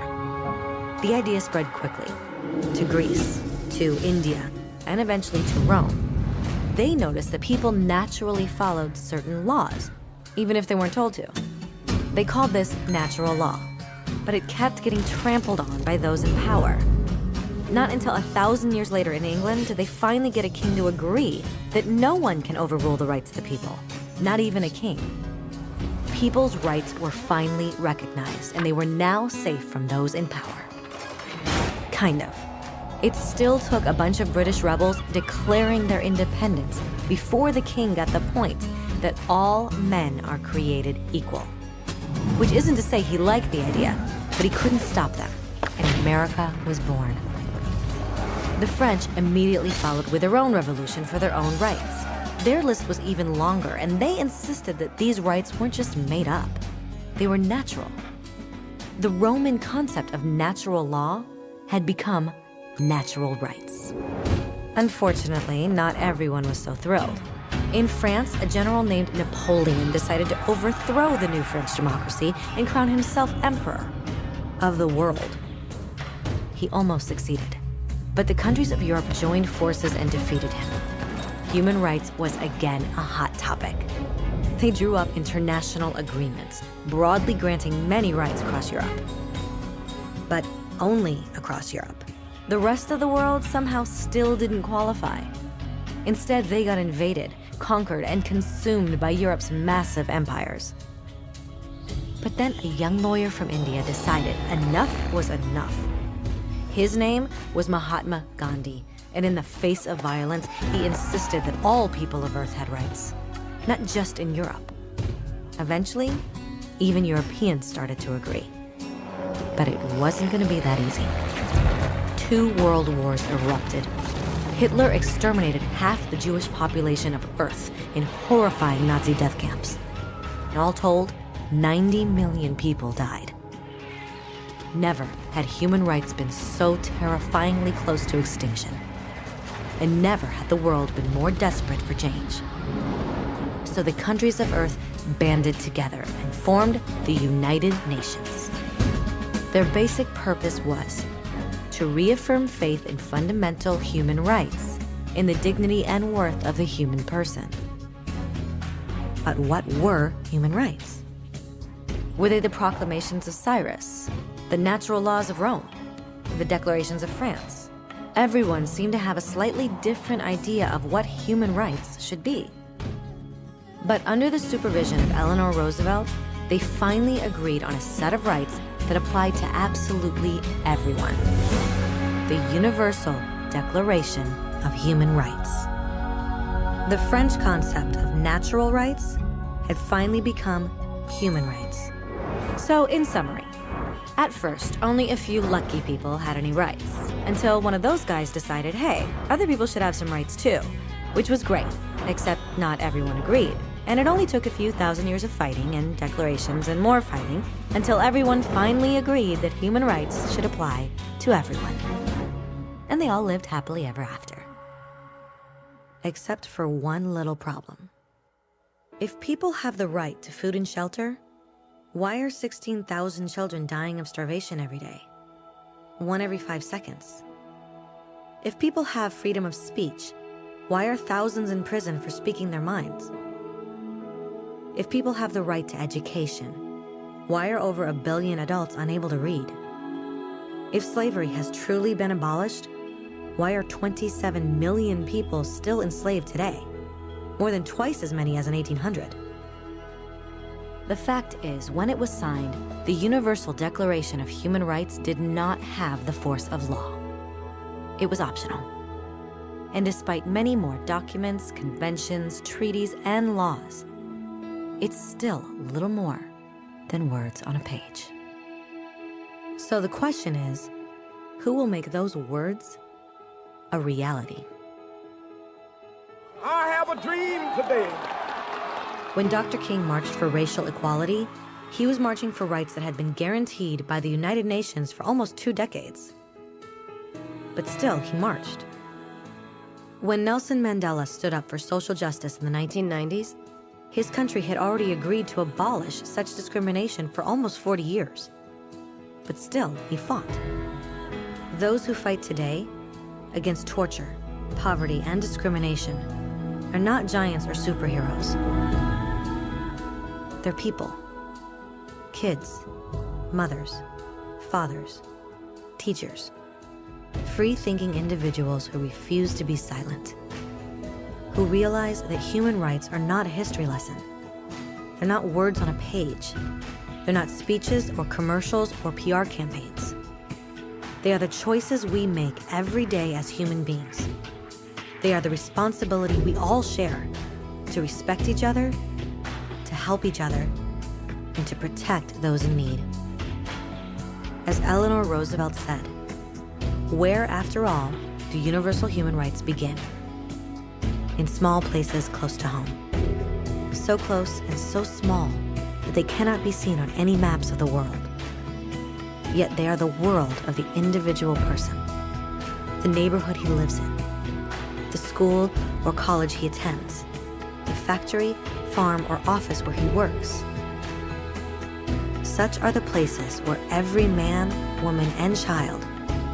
The idea spread quickly to Greece, to India, and eventually to Rome. They noticed that people naturally followed certain laws, even if they weren't told to. They called this natural law, but it kept getting trampled on by those in power. Not until 1,000 years later in England did they finally get a king to agree that no one can overrule the rights of the people, not even a king. People's rights were finally recognized, and they were now safe from those in power. Kind of. It still took a bunch of British rebels declaring their independence before the king got the point that all men are created equal. Which isn't to say he liked the idea, but he couldn't stop them, and America was born. The French immediately followed with their own revolution for their own rights. Their list was even longer, and they insisted that these rights weren't just made up. They were natural. The Roman concept of natural law had become natural rights. Unfortunately, not everyone was so thrilled. In France, a general named Napoleon decided to overthrow the new French democracy and crown himself emperor of the world. He almost succeeded, but the countries of Europe joined forces and defeated him. Human rights was again a hot topic. They drew up international agreements, broadly granting many rights across Europe. But only across Europe. The rest of the world somehow still didn't qualify. Instead, they got invaded, conquered, and consumed by Europe's massive empires. But then a young lawyer from India decided enough was enough. His name was Mahatma Gandhi, and in the face of violence, he insisted that all people of Earth had rights, not just in Europe. Eventually, even Europeans started to agree. But it wasn't going to be that easy. 2 world wars erupted. Hitler exterminated half the Jewish population of Earth in horrifying Nazi death camps. And all told, 90 million people died. Never had human rights been so terrifyingly close to extinction. And never had the world been more desperate for change. So the countries of Earth banded together and formed the United Nations. Their basic purpose was to reaffirm faith in fundamental human rights, in the dignity and worth of the human person. But what were human rights? Were they the proclamations of Cyrus, the natural laws of Rome, the declarations of France? Everyone seemed to have a slightly different idea of what human rights should be. But under the supervision of Eleanor Roosevelt, they finally agreed on a set of rights that applied to absolutely everyone. The Universal Declaration of Human Rights. The French concept of natural rights had finally become human rights. So, in summary, at first, only a few lucky people had any rights, until one of those guys decided, hey, other people should have some rights too, which was great, except not everyone agreed. And it only took a few thousand years of fighting and declarations and more fighting until everyone finally agreed that human rights should apply to everyone. And they all lived happily ever after. Except for one little problem. If people have the right to food and shelter, why are 16,000 children dying of starvation every day? 1 every 5 seconds. If people have freedom of speech, why are thousands in prison for speaking their minds? If people have the right to education, why are over 1 billion adults unable to read? If slavery has truly been abolished, why are 27 million people still enslaved today? More than twice as many as in 1800. The fact is, when it was signed, the Universal Declaration of Human Rights did not have the force of law. It was optional. And despite many more documents, conventions, treaties, and laws, it's still little more than words on a page. So the question is, who will make those words a reality? I have a dream today. When Dr. King marched for racial equality, he was marching for rights that had been guaranteed by the United Nations for almost 2 decades. But still, he marched. When Nelson Mandela stood up for social justice in the 1990s, his country had already agreed to abolish such discrimination for almost 40 years. But still, he fought. Those who fight today against torture, poverty, and discrimination are not giants or superheroes. They're people. Kids, mothers, fathers, teachers. Free-thinking individuals who refuse to be silent. Who realize that human rights are not a history lesson. They're not words on a page. They're not speeches or commercials or PR campaigns. They are the choices we make every day as human beings. They are the responsibility we all share to respect each other, to help each other, and to protect those in need. As Eleanor Roosevelt said, where, after all, do universal human rights begin? In small places close to home. So close and so small that they cannot be seen on any maps of the world. Yet they are the world of the individual person, the neighborhood he lives in, the school or college he attends, the factory, farm, or office where he works. Such are the places where every man, woman, and child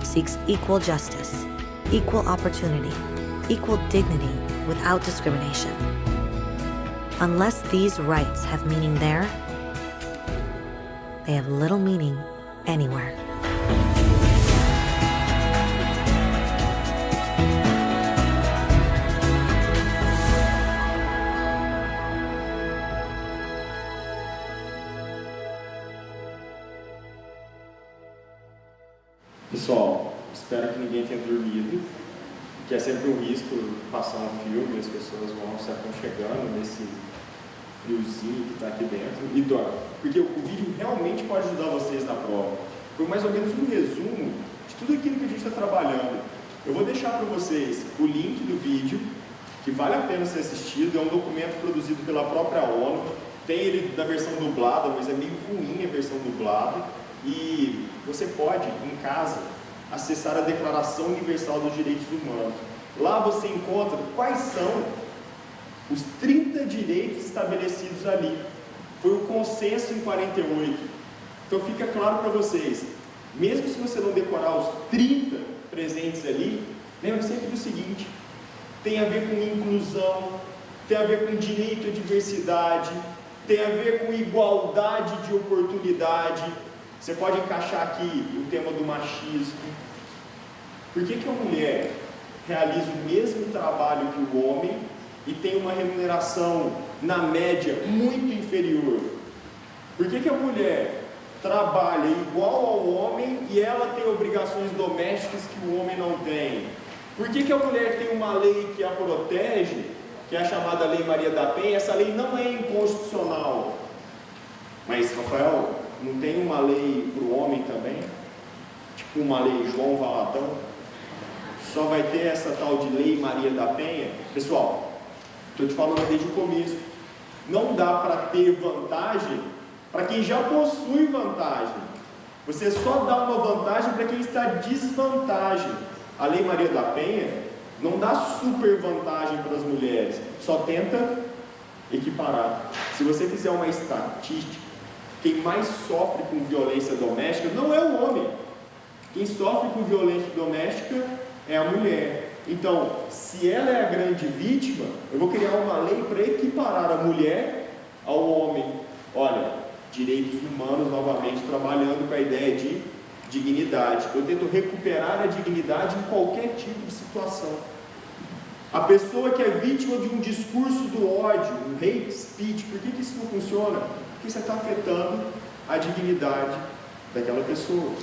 seeks equal justice, equal opportunity, equal dignity without discrimination. Unless these rights have meaning there, they have little meaning anywhere. Pessoal, espero que ninguém tenha dormido, que é sempre um risco passar um filme e as pessoas vão se aconchegando nesse friozinho que está aqui dentro e dorme. Porque o vídeo realmente pode ajudar vocês na prova. Foi mais ou menos um resumo de tudo aquilo que a gente está trabalhando. Eu vou deixar para vocês o link do vídeo, que vale a pena ser assistido, é um documento produzido pela própria ONU, tem ele na versão dublada, mas é meio ruim a versão dublada, e você pode, em casa, acessar a Declaração Universal dos Direitos Humanos. Lá você encontra quais são os 30 direitos estabelecidos ali. Foi o consenso em 48. Então fica claro para vocês, mesmo se você não decorar os 30 presentes ali, lembre sempre do seguinte, tem a ver com inclusão, tem a ver com direito à diversidade, tem a ver com igualdade de oportunidade. Você pode encaixar aqui o tema do machismo. Por que a mulher realiza o mesmo trabalho que o homem e tem uma remuneração, na média, muito inferior? Por que a mulher trabalha igual ao homem e ela tem obrigações domésticas que o homem não tem? Por que a mulher tem uma lei que a protege, que é a chamada Lei Maria da Penha? Essa lei não é inconstitucional. Mas, Rafael, não tem uma lei para o homem também? Tipo uma lei João Valadão? Só vai ter essa tal de Lei Maria da Penha? Pessoal, estou te falando desde o começo. Não dá para ter vantagem para quem já possui vantagem. Você só dá uma vantagem para quem está em desvantagem. A Lei Maria da Penha não dá super vantagem para as mulheres, só tenta equiparar. Se você fizer uma estatística, quem mais sofre com violência doméstica não é o homem. Quem sofre com violência doméstica é a mulher. Então, se ela é a grande vítima, eu vou criar uma lei para equiparar a mulher ao homem. Olha, direitos humanos novamente trabalhando com a ideia de dignidade. Eu tento recuperar a dignidade em qualquer tipo de situação. A pessoa que é vítima de um discurso do ódio, um hate speech, por que isso não funciona? Porque você está afetando a dignidade daquela pessoa,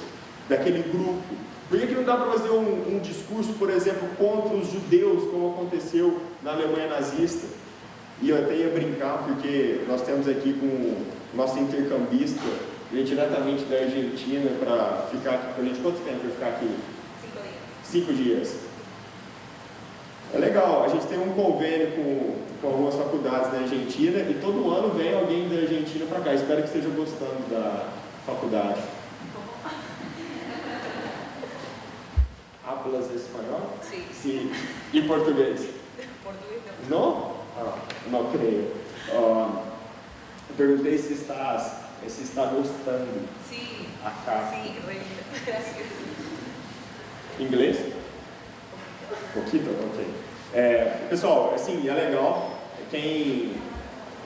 daquele grupo. Por que não dá para fazer um discurso, por exemplo, contra os judeus, como aconteceu na Alemanha nazista? E eu até ia brincar, porque nós temos aqui com o nosso intercambista, ele é diretamente da Argentina, para ficar aqui com a gente. Quanto tempo para ficar aqui? 5 dias. É legal, a gente tem um convênio com algumas faculdades da Argentina e todo ano vem alguém da Argentina para cá. Espero que esteja gostando da faculdade. Hablas espanhol? Sim. E português? Português não. Não creio. Eu perguntei se está gostando. Sim. Acá. Sim, gracias. Inglês? Pouquinho? Ok. Pessoal, assim, é legal.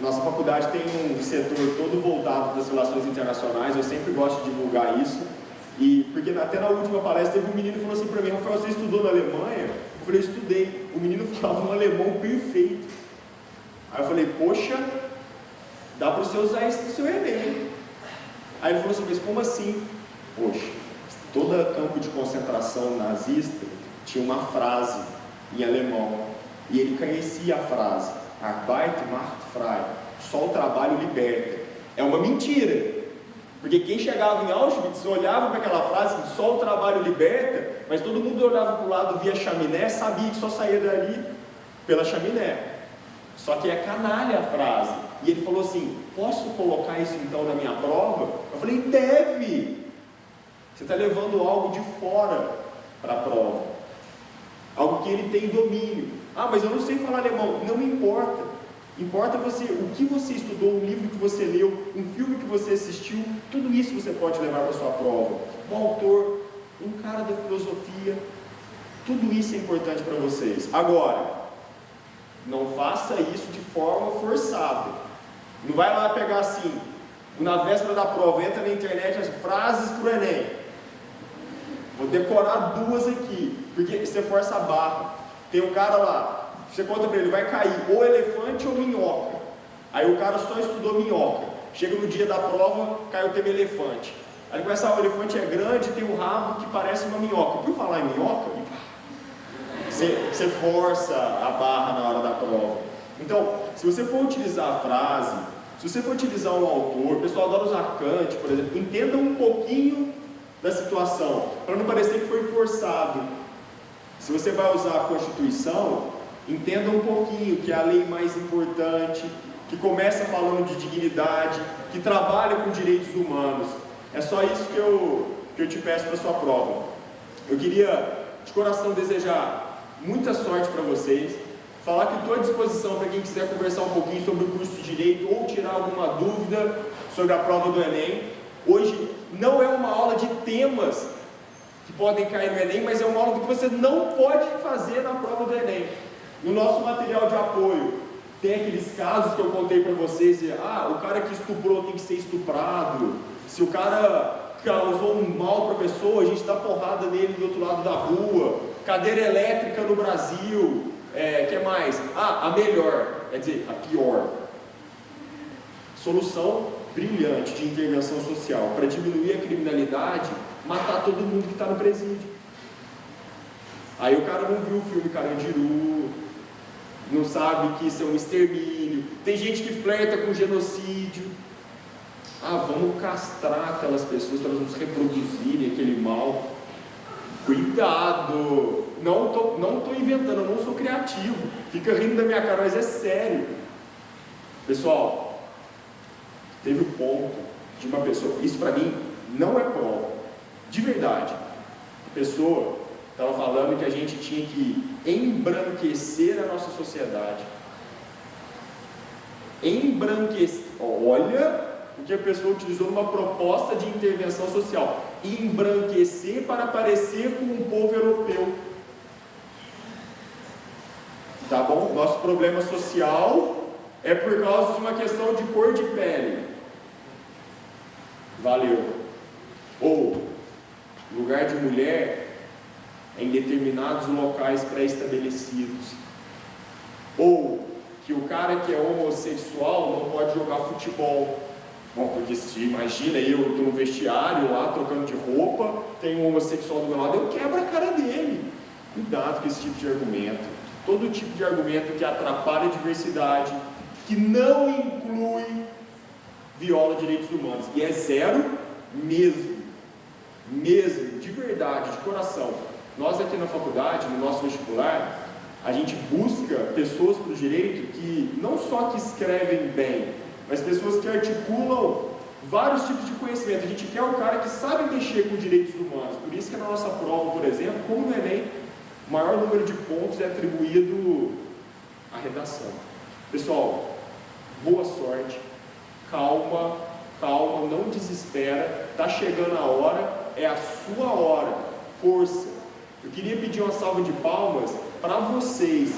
Nossa faculdade tem um setor todo voltado para as relações internacionais, eu sempre gosto de divulgar isso. Porque até na última palestra teve um menino que falou assim para mim: Rafael, você estudou na Alemanha? Eu falei: estudei. O menino falava um alemão perfeito. Aí eu falei: poxa, dá para você usar isso no seu Enem. Aí ele falou assim: mas como assim? Poxa, todo campo de concentração nazista tinha uma frase em alemão, e ele conhecia a frase: Arbeit macht frei, só o trabalho liberta. É uma mentira, porque quem chegava em Auschwitz olhava para aquela frase, só o trabalho liberta, mas todo mundo olhava para o lado via chaminé, sabia que só saía dali pela chaminé. Só que é canalha a frase. E ele falou assim: posso colocar isso então na minha prova? Eu falei: deve. Você está levando algo de fora para a prova, algo que ele tem domínio. Mas eu não sei falar alemão. Não importa. Importa o que você estudou, um livro que você leu, um filme que você assistiu. Tudo isso você pode levar para a sua prova. Um autor, um cara da filosofia. Tudo isso é importante para vocês. Agora, não faça isso de forma forçada. Não vai lá pegar assim, na véspera da prova, entra na internet as frases para o Enem. Vou decorar 2 aqui, porque você força a barra. Tem um cara lá, você conta para ele, vai cair ou elefante ou minhoca. Aí o cara só estudou minhoca. Chega no dia da prova, cai o tema elefante. Aí ele começa: o elefante é grande, tem um rabo que parece uma minhoca. Por falar em minhoca, você força a barra na hora da prova. Então, se você for utilizar a frase, se você for utilizar um autor, o pessoal adora usar Kant, por exemplo, entenda um pouquinho da situação, para não parecer que foi forçado. Se você vai usar a Constituição, entenda um pouquinho que é a lei mais importante, que começa falando de dignidade, que trabalha com direitos humanos. É só isso que eu te peço para a sua prova. Eu queria, de coração, desejar muita sorte para vocês, falar que estou à disposição para quem quiser conversar um pouquinho sobre o curso de Direito ou tirar alguma dúvida sobre a prova do Enem. Hoje não é uma aula de temas que podem cair no Enem, mas é uma aula do que você não pode fazer na prova do Enem. No nosso material de apoio tem aqueles casos que eu contei para vocês, o cara que estuprou tem que ser estuprado, se o cara causou um mal para a pessoa, a gente dá porrada nele do outro lado da rua, cadeira elétrica no Brasil, que mais? A melhor, quer dizer, a pior. Solução brilhante de intervenção social para diminuir a criminalidade, matar todo mundo que está no presídio. Aí o cara não viu o filme Carandiru, não sabe que isso é um extermínio. Tem gente que flerta com genocídio. Vamos castrar aquelas pessoas para elas não se reproduzirem aquele mal. Cuidado! Não tô inventando, eu não sou criativo. Fica rindo da minha cara, mas é sério. Pessoal, teve um ponto de uma pessoa, isso para mim não é prova, de verdade. A pessoa estava falando que a gente tinha que embranquecer a nossa sociedade. Embranquecer, olha o que a pessoa utilizou numa proposta de intervenção social: embranquecer para parecer com um povo europeu. Tá bom? Nosso problema social é por causa de uma questão de cor de pele. Valeu. Ou lugar de mulher em determinados locais pré-estabelecidos. Ou que o cara que é homossexual não pode jogar futebol. Bom, porque se imagina, eu estou no vestiário lá, trocando de roupa, tem um homossexual do meu lado, eu quebro a cara dele. Cuidado com esse tipo de argumento. Todo tipo de argumento que atrapalha a diversidade, que não inclui, viola direitos humanos. E é zero mesmo, de verdade, de coração. Nós aqui na faculdade, no nosso vestibular, a gente busca pessoas para o direito que não só que escrevem bem, mas pessoas que articulam vários tipos de conhecimento. A gente quer o cara que sabe mexer com direitos humanos. Por isso que na nossa prova, por exemplo, como no Enem, o maior número de pontos é atribuído à redação. Pessoal, boa sorte, calma, calma, não desespera, tá chegando a hora, é a sua hora, força. Eu queria pedir uma salva de palmas para vocês.